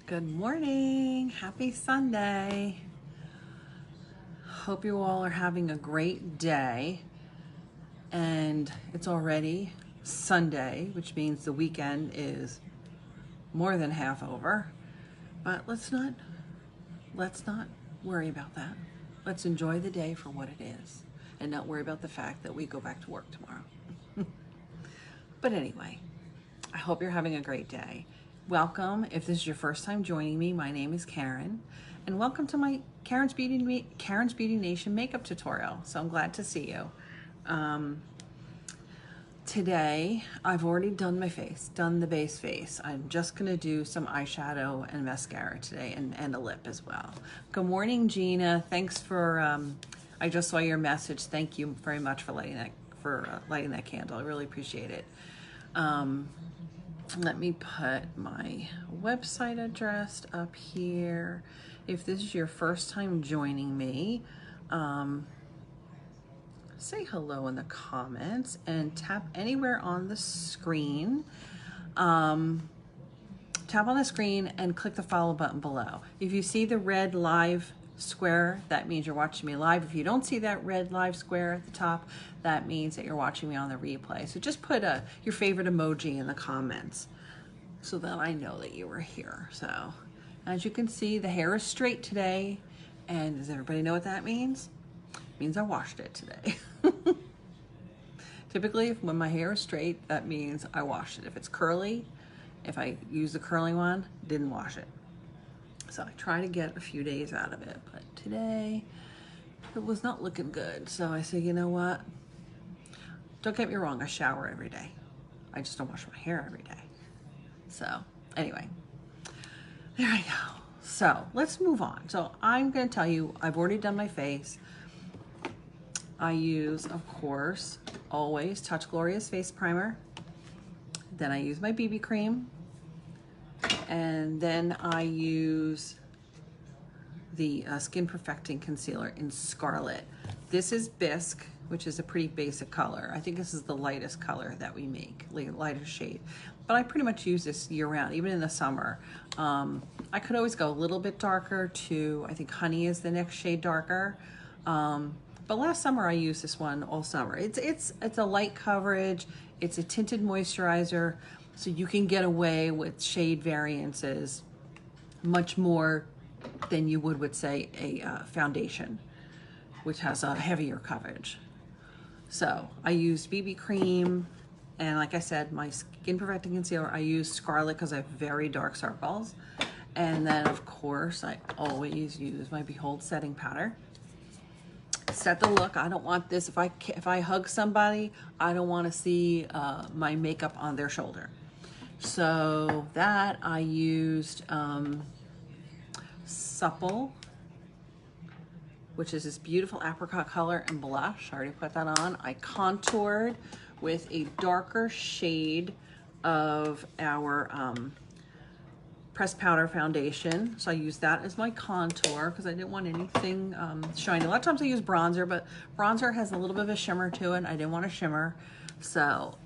Good morning. Happy Sunday. Hope you all are having a great day. And it's already Sunday, which means the weekend is more than half over. But let's not worry about that. Let's enjoy the day for what it is and not worry about the fact that we go back to work tomorrow. But anyway, I hope you're having a great day. Welcome. If this is your first time joining me, my name is Karen, and welcome to my Karen's Beauty Nation makeup tutorial. So I'm glad to see you. Today, I've already done my face, done the base face. I'm just gonna do some eyeshadow and mascara today, and a lip as well. Good morning, Gina. Thanks for, I just saw your message. Thank you very much for lighting that candle. I really appreciate it. Let me put my website address up here. If this is your first time joining me, say hello in the comments and tap anywhere on the screen. Tap on the screen and click the follow button below. If you see the red live square, that means you're watching me live. If you don't see that red live square at the top, that means that you're watching me on the replay. So just put your favorite emoji in the comments so that I know that you were here. So as you can see, the hair is straight today. And does everybody know what that means? It means I washed it today. Typically, when my hair is straight, that means I washed it. If it's curly, if I use the curling one, didn't wash it. So I try to get a few days out of it, but today it was not looking good. So I said, you know what? Don't get me wrong, I shower every day. I just don't wash my hair every day. So anyway, there I go. So let's move on. So I'm gonna tell you, I've already done my face. I use, of course, always Touch Glorious Face Primer. Then I use my BB cream. And then I use the Skin Perfecting Concealer in Scarlet. This is Bisque, which is a pretty basic color. I think this is the lightest color that we make, lighter shade. But I pretty much use this year round, even in the summer. I could always go a little bit darker to, I think Honey is the next shade darker. But last summer I used this one all summer. It's a light coverage, it's a tinted moisturizer, so you can get away with shade variances much more than you would with, say, a foundation, which has a heavier coverage. So I used BB cream, and like I said, my Skin Perfecting Concealer, I use Scarlet because I have very dark circles. And then, of course, I always use my Behold setting powder. Set the look. I don't want this, if I hug somebody, I don't want to see my makeup on their shoulder. So that I used Supple, which is this beautiful apricot color and blush. I already put that on. I contoured with a darker shade of our pressed powder foundation. So I used that as my contour because I didn't want anything shiny. A lot of times I use bronzer, but bronzer has a little bit of a shimmer to it. I didn't want a shimmer. So,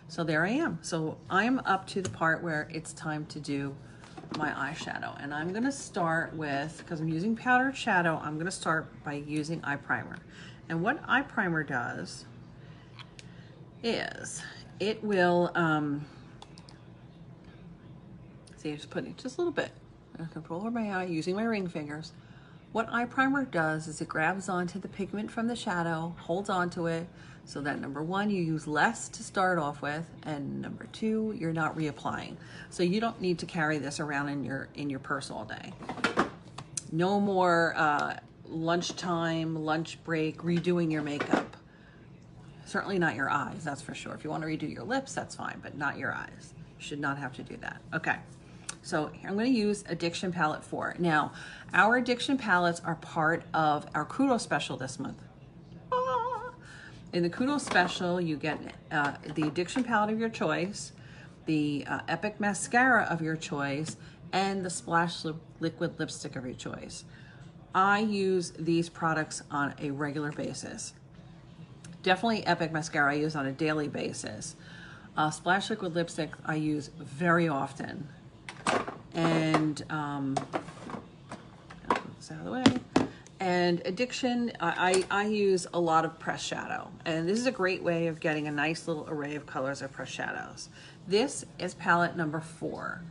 so there I am. So I'm up to the part where it's time to do my eyeshadow. And I'm gonna start with, because I'm using powdered shadow, I'm gonna start by using eye primer. And what eye primer does is it will, see, I'm just putting just a little bit. I'm gonna roll over my eye using my ring fingers. What eye primer does is it grabs onto the pigment from the shadow, holds onto it, so that number one, you use less to start off with, and number two, you're not reapplying. So you don't need to carry this around in your purse all day. No more lunchtime, lunch break, redoing your makeup. Certainly not your eyes, that's for sure. If you want to redo your lips, that's fine, but not your eyes. You should not have to do that. Okay. So I'm going to use Addiction Palette 4. Now, our Addiction palettes are part of our Kudos special this month. In the Kudos special, you get the Addiction palette of your choice, the Epic mascara of your choice, and the Splash liquid lipstick of your choice. I use these products on a regular basis. Definitely Epic mascara I use on a daily basis. Splash liquid lipstick I use very often. and put this out of the way. And Addiction, I use a lot of pressed shadow, and this is a great way of getting a nice little array of colors of pressed shadows. This is palette number 4.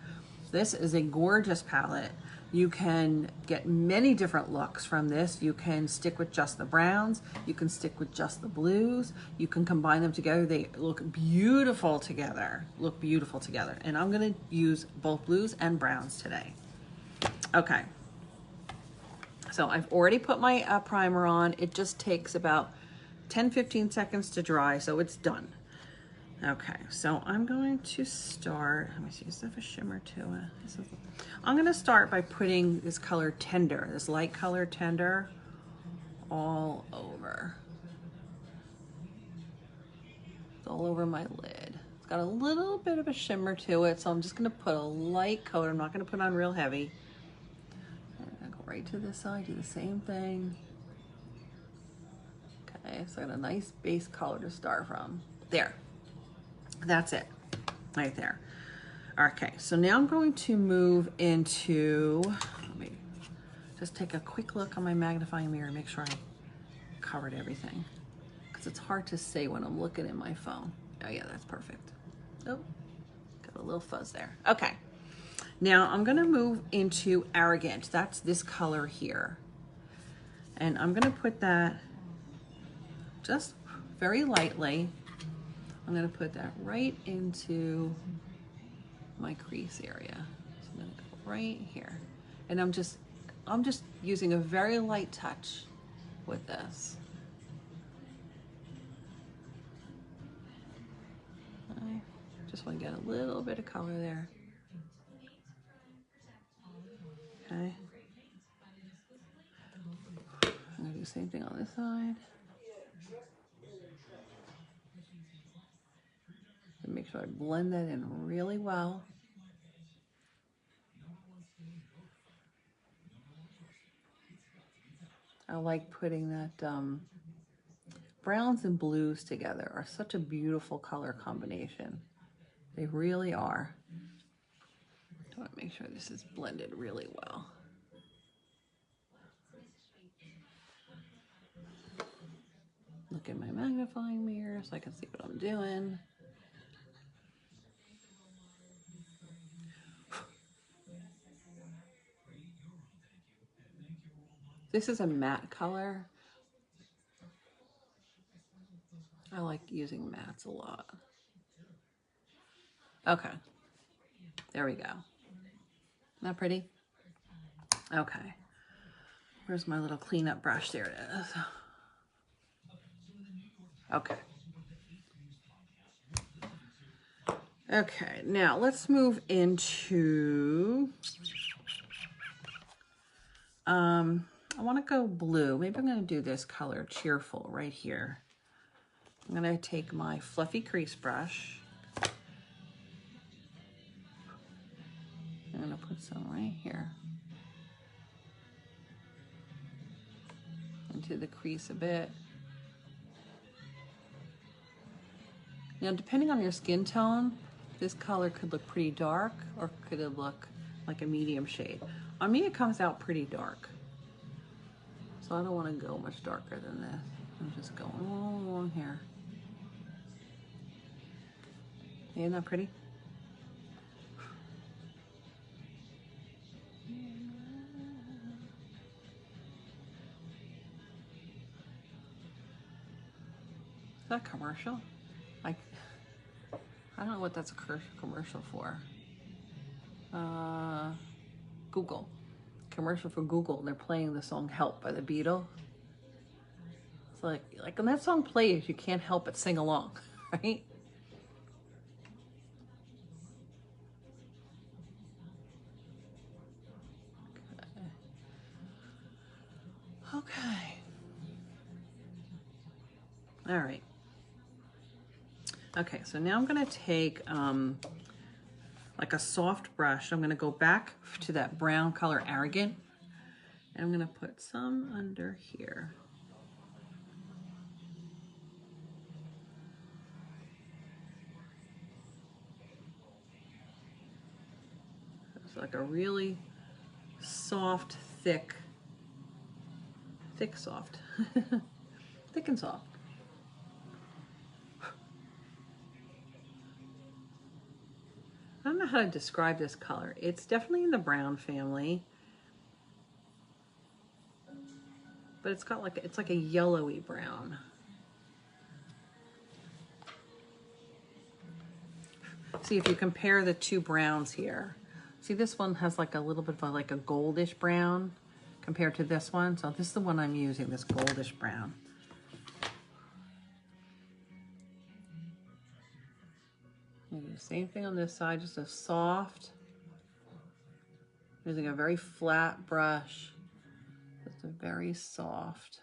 This is a gorgeous palette. You can get many different looks from this. You can stick with just the browns. You can stick with just the blues. You can combine them together. They look beautiful together. Look beautiful together. And I'm gonna use both blues and browns today. Okay. So I've already put my primer on. It just takes about 10-15 seconds to dry, so it's done. Okay, so I'm going to start, let me see, does it have a shimmer to it? I'm gonna start by putting this color Tender, this light color Tender, all over. It's all over my lid. It's got a little bit of a shimmer to it, so I'm just gonna put a light coat. I'm not gonna put on real heavy. I'm gonna go right to this side, do the same thing. Okay, so I got a nice base color to start from. There. That's it, right there. Okay, so now I'm going to move into, let me just take a quick look on my magnifying mirror and make sure I covered everything, because it's hard to say when I'm looking in my phone. Oh yeah, that's perfect. Oh, got a little fuzz there. Okay, now I'm gonna move into Arrogant. That's this color here. And I'm gonna put that just very lightly. I'm gonna put that right into my crease area. So I'm gonna go right here. And I'm just using a very light touch with this. I just wanna get a little bit of color there. Okay. I'm gonna do the same thing on this side. And make sure I blend that in really well. I like putting that, browns and blues together are such a beautiful color combination. They really are. I want to make sure this is blended really well. Look at my magnifying mirror so I can see what I'm doing. This is a matte color. I like using mattes a lot. Okay, there we go. Isn't that pretty? Okay, where's my little cleanup brush? There it is. Okay. Okay, now let's move into, I want to go blue. Maybe I'm going to do this color, Cheerful, right here. I'm going to take my fluffy crease brush. I'm going to put some right here into the crease a bit. Now, depending on your skin tone, this color could look pretty dark or could it look like a medium shade. On me, it comes out pretty dark. So I don't want to go much darker than this. I'm just going all along here. Isn't that pretty? Is that commercial? Like, I don't know what that's a commercial for. Google. Commercial for Google. They're playing the song Help by the Beatles. It's like when that song plays, you can't help but sing along, right? Okay. All right. Okay, so now I'm gonna take like a soft brush. I'm gonna go back to that brown color Arrogant, and I'm gonna put some under here. It's like a really soft, thick, soft, thick and soft. I don't know how to describe this color. It's definitely in the brown family, but it's got like, it's like a yellowy brown. See, if you compare the two browns here, see this one has like a little bit of like a goldish brown compared to this one. So this is the one I'm using, this goldish brown. Same thing on this side, just a soft, using a very flat brush, just a very soft.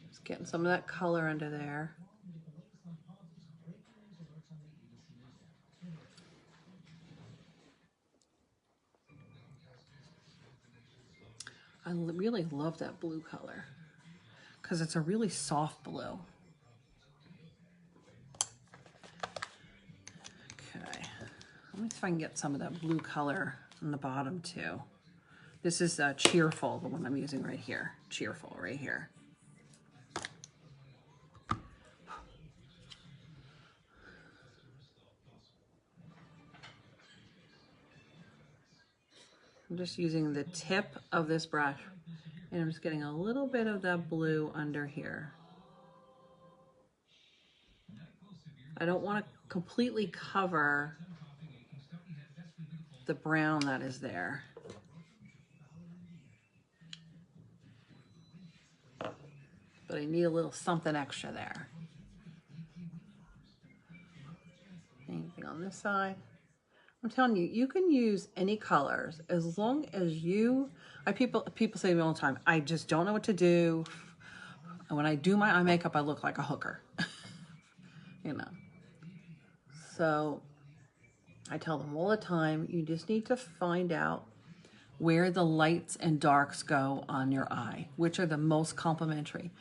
Just getting some of that color under there. I really love that blue color because it's a really soft blue. Okay, let me see if I can get some of that blue color on the bottom too. This is Cheerful, the one I'm using right here. Cheerful right here. I'm just using the tip of this brush and I'm just getting a little bit of that blue under here. I don't want to completely cover the brown that is there. But I need a little something extra there. Anything on this side? I'm telling you, you can use any colors as long as you, people say to me all the time, I just don't know what to do. And when I do my eye makeup, I look like a hooker, you know. So I tell them all the time, you just need to find out where the lights and darks go on your eye, which are the most complementary.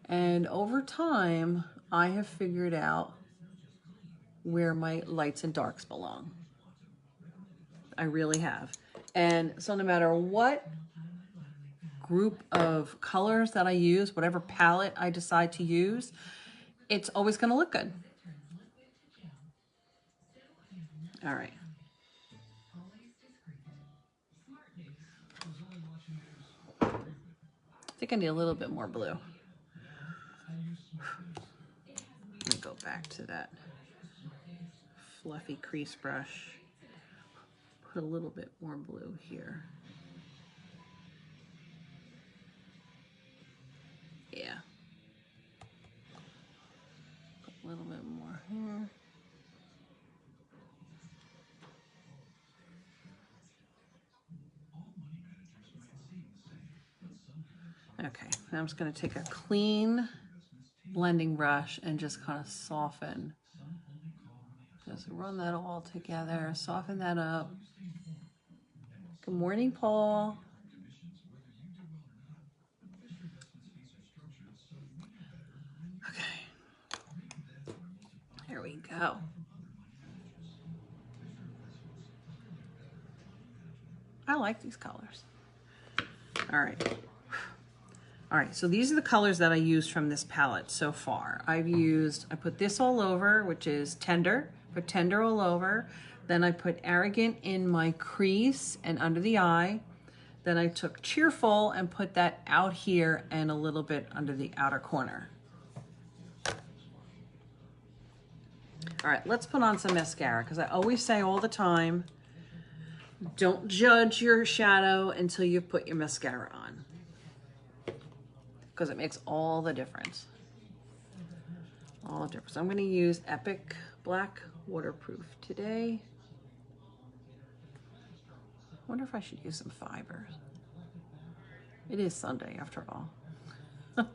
And over time, I have figured out where my lights and darks belong. I really have. And so no matter what group of colors that I use, whatever palette I decide to use, it's always going to look good. All right. I think I need a little bit more blue. Let me go back to that fluffy crease brush. Put a little bit more blue here. Yeah. Put a little bit more here. Okay, now I'm just going to take a clean blending brush and just kind of soften. Just run that all together, soften that up. Good morning, Paul. Okay, here we go. I like these colors. All right. All right, so these are the colors that I used from this palette so far. I put this all over, which is Tender. Put Tender all over. Then I put Arrogant in my crease and under the eye. Then I took Cheerful and put that out here and a little bit under the outer corner. All right, let's put on some mascara because I always say all the time, don't judge your shadow until you put your mascara on, because it makes all the difference. All the difference. I'm going to use Epic Black Waterproof today. I wonder if I should use some fibers. It is Sunday after all. Let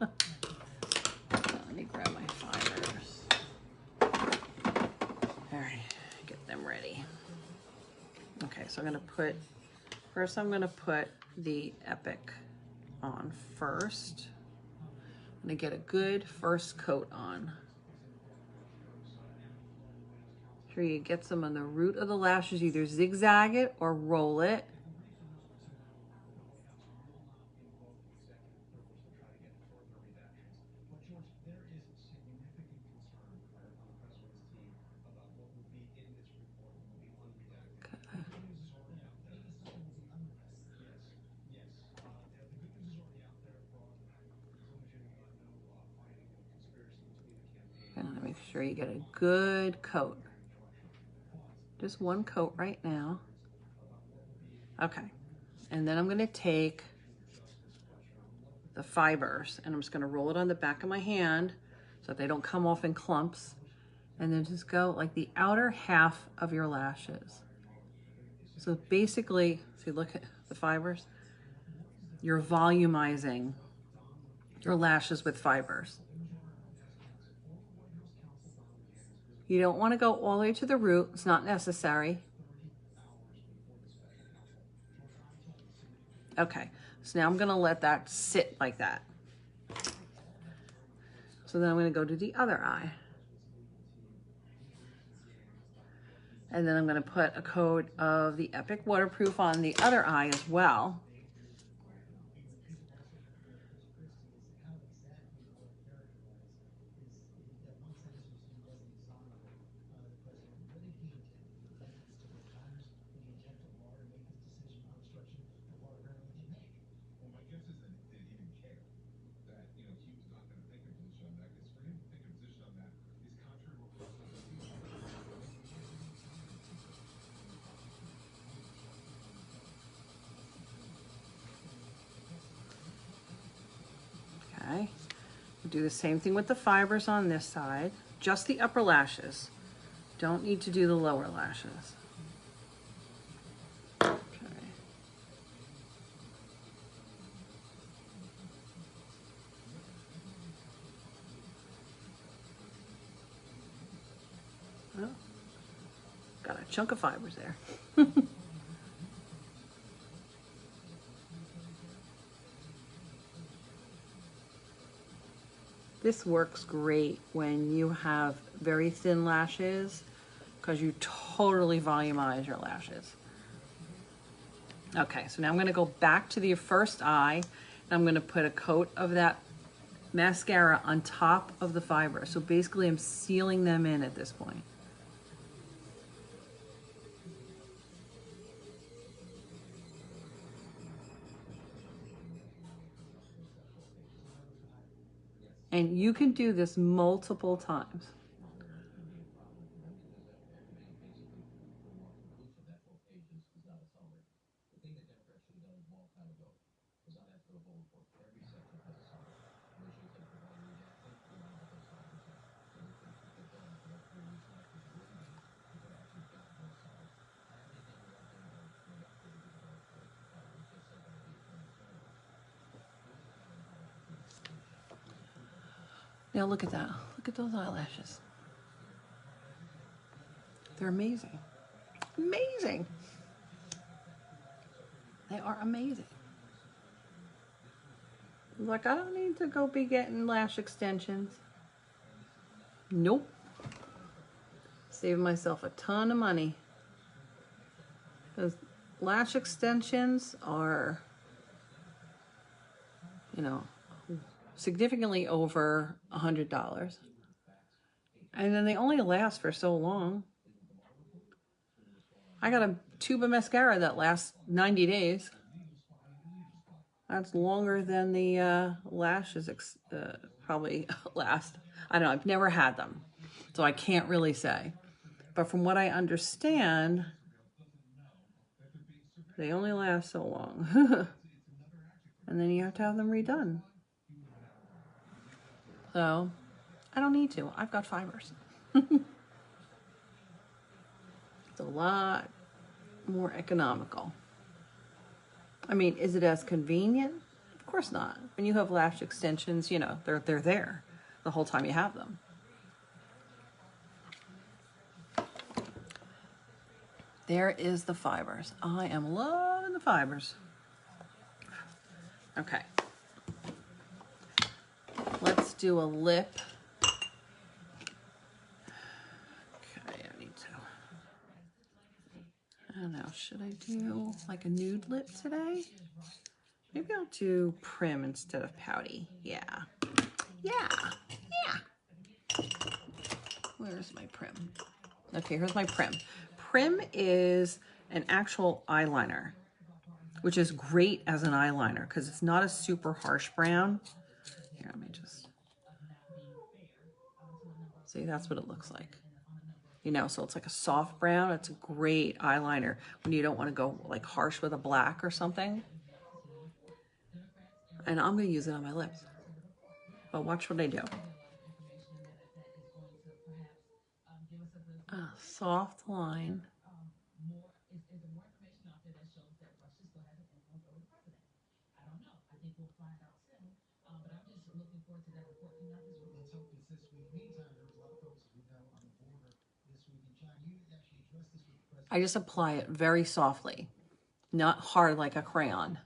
me grab my fibers. All right, get them ready. Okay, so I'm going to put, first I'm going to put the Epic on first. I'm going to get a good first coat on. Sure you get some on the root of the lashes, either zigzag it or roll it. And make sure you get a good coat. Just one coat right now. Okay. And then I'm going to take the fibers and I'm just going to roll it on the back of my hand so that they don't come off in clumps. And then just go like the outer half of your lashes. So basically, see, look at the fibers. You're volumizing your lashes with fibers. You don't want to go all the way to the root. It's not necessary. Okay, so now I'm going to let that sit like that. So then I'm going to go to the other eye. And then I'm going to put a coat of the Epic Waterproof on the other eye as well. Okay, we'll do the same thing with the fibers on this side, just the upper lashes. Don't need to do the lower lashes. Okay. Oh, got a chunk of fibers there. This works great when you have very thin lashes because you totally volumize your lashes. Okay, so now I'm going to go back to the first eye and I'm going to put a coat of that mascara on top of the fiber. So basically I'm sealing them in at this point. And you can do this multiple times. Now look at that. Look at those eyelashes. They're amazing. Amazing. They are amazing. Like, I don't need to go be getting lash extensions. Nope. Saving myself a ton of money. Because lash extensions are, you know, significantly over $100. And then they only last for so long. I got a tube of mascara that lasts 90 days. That's longer than the lashes probably last. I don't know, I've never had them, so I can't really say. But from what I understand, they only last so long. And then you have to have them redone. So, I don't need to. I've got fibers. It's a lot more economical. I mean, is it as convenient? Of course not. When you have lash extensions, you know, they're there the whole time you have them. There is the fibers. I am loving the fibers. Okay. Let's do a lip. Okay, I need to don't know, should I do like a nude lip today? Maybe I'll do prim instead of pouty. Yeah. Yeah. Yeah. Where's my prim? Okay, here's my prim. Prim is an actual eyeliner, which is great as an eyeliner because it's not a super harsh brown. Here, let me just see. That's what it looks like. You know, so it's like a soft brown. It's a great eyeliner when you don't want to go like harsh with a black or something. And I'm going to use it on my lips. But watch what I do. A soft line. I just apply it very softly, not hard like a crayon.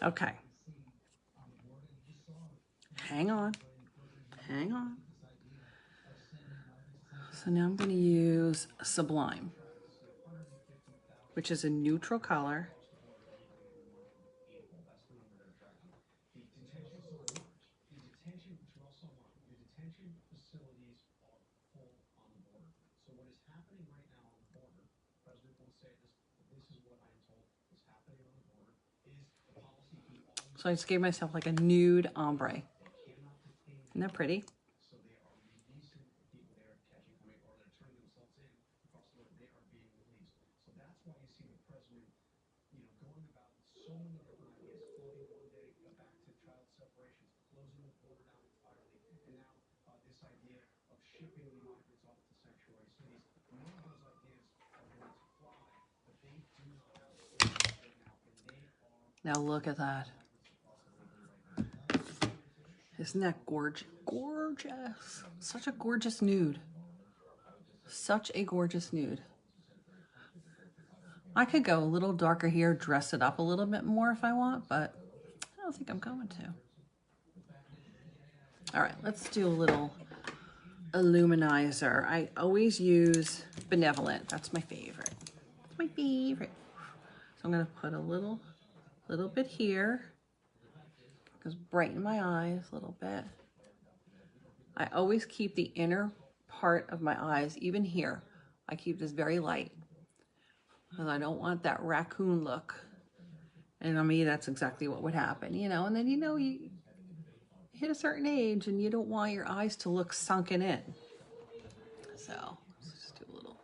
Okay. Hang on. Hang on. So now I'm going to use Sublime, which is a neutral color. So I just gave myself like a nude ombre. Isn't that pretty? Now look at that. Isn't that gorgeous? Gorgeous. Such a gorgeous nude. Such a gorgeous nude. I could go a little darker here, dress it up a little bit more if I want, but I don't think I'm going to. All right, let's do a little illuminizer. I always use Benevolent. That's my favorite. It's my favorite. So I'm going to put a little bit here. Just brighten my eyes a little bit. I always keep the inner part of my eyes, even here. I keep this very light because I don't want that raccoon look. And on me, that's exactly what would happen, you know. And then, you know, you hit a certain age and you don't want your eyes to look sunken in. So let's just do a little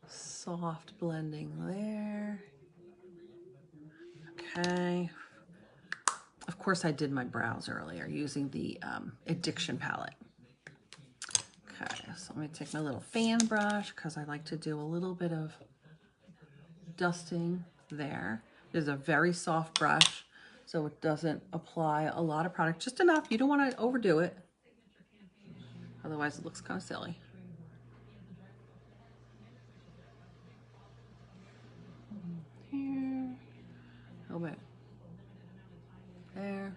soft blending there. Okay. Of course, I did my brows earlier using the Addiction palette. Okay, so let me take my little fan brush because I like to do a little bit of dusting there. There's a very soft brush, so it doesn't apply a lot of product, just enough. You don't want to overdo it. Otherwise, it looks kind of silly. Here, a little bit there.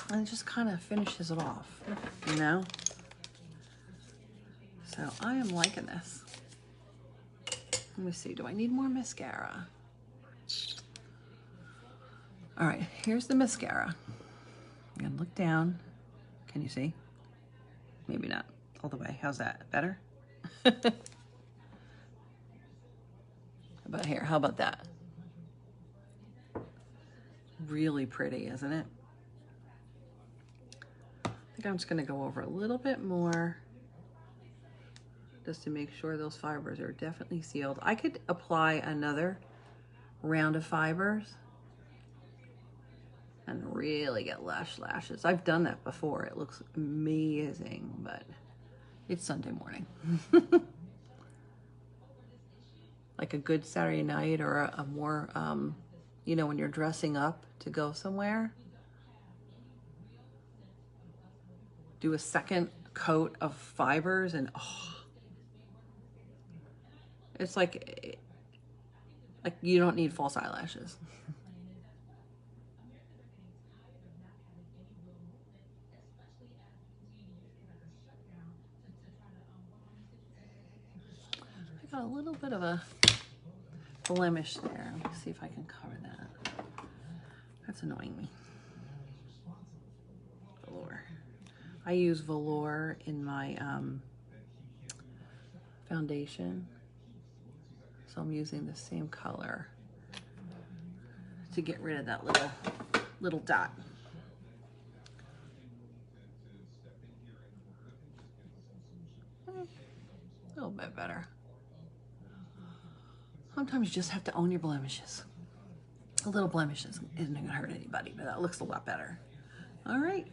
And it just kind of finishes it off, you know? So I am liking this. Let me see, do I need more mascara? All right, here's the mascara. I'm gonna look down. Can you see? Maybe not all the way. How's that? Better? How about here? How about that? Really pretty, isn't it? I think I'm just gonna go over a little bit more just to make sure those fibers are definitely sealed. I could apply another round of fibers and really get lush lashes. I've done that before. It looks amazing, but it's Sunday morning. Like a good Saturday night, or a more, you know, when you're dressing up to go somewhere, do a second coat of fibers and oh, it's like you don't need false eyelashes. I got a little bit of a blemish there. Let me see if I can cover that. That's annoying me. Velour. I use velour in my foundation, so I'm using the same color to get rid of that little dot. A little bit better. Sometimes you just have to own your blemishes. A little blemishes isn't gonna hurt anybody, but that looks a lot better. All right,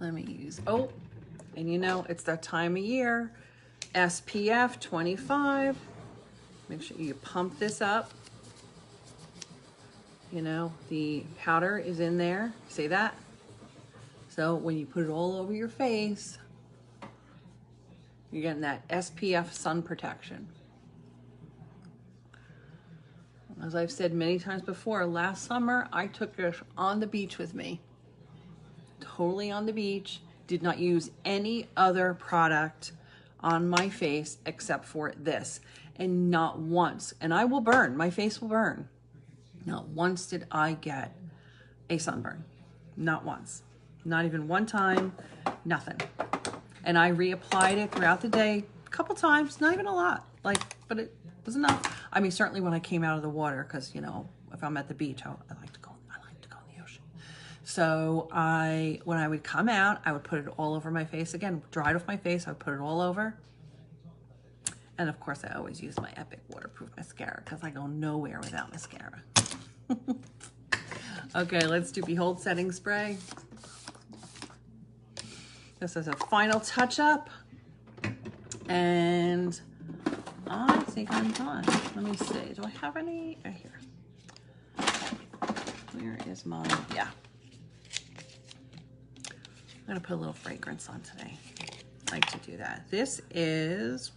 let me use, oh, and you know, it's that time of year, SPF 25. Make sure you pump this up. You know, the powder is in there, see that? So when you put it all over your face, you're getting that SPF sun protection. As I've said many times before, last summer I took this on the beach with me. Totally on the beach. Did not use any other product on my face except for this. And not once, and I will burn, my face will burn. Not once did I get a sunburn. Not once. Not even one time, nothing. And I reapplied it throughout the day a couple times, not even a lot, like, but it was enough. I mean, certainly when I came out of the water, because, you know, if I'm at the beach, I like to go in the ocean. So when I would come out, I would put it all over my face again, dried off my face, I would put it all over. And of course, I always use my Epic waterproof mascara because I go nowhere without mascara. Okay, let's do Behold Setting Spray. This is a final touch-up. And I think I'm done. Let me see. Do I have any? Right here. Where is my? Yeah. I'm going to put a little fragrance on today. I like to do that. This is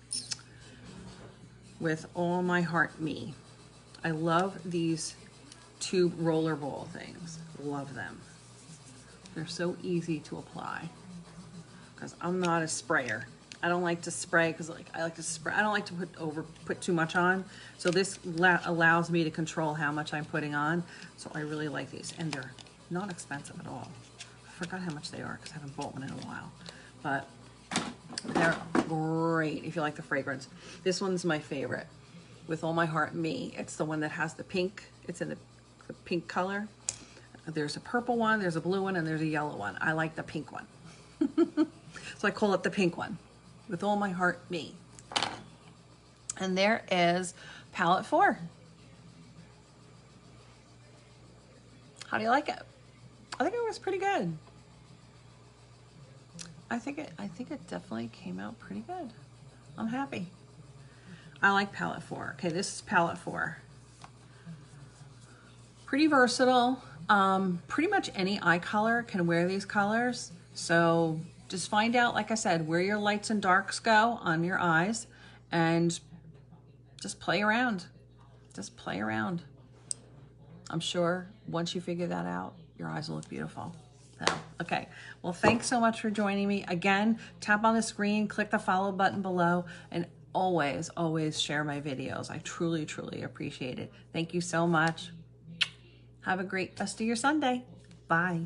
With All My Heart Me. I love these tube roller ball things. Love them. They're so easy to apply because I'm not a sprayer. I don't like to spray because I like to spray. I don't like to put too much on. So this allows me to control how much I'm putting on. So I really like these, and they're not expensive at all. I forgot how much they are because I haven't bought one in a while, but they're great if you like the fragrance. This one's my favorite. With All My Heart Me. It's the one that has the pink. It's in the pink color. There's a purple one, there's a blue one, and there's a yellow one. I like the pink one. So I call it the pink one. With All My Heart Me. And there is Palette 4. How do you like it? I think it was pretty good. I think it definitely came out pretty good. I'm happy. I like Palette 4. Okay, this is Palette 4. Pretty versatile. Pretty much any eye color can wear these colors. So just find out, like I said, where your lights and darks go on your eyes and just play around. Just play around. I'm sure once you figure that out, your eyes will look beautiful. So, okay, well, thanks so much for joining me. Again, tap on the screen, click the follow button below, and always, always share my videos. I truly, truly appreciate it. Thank you so much. Have a great rest of your Sunday. Bye.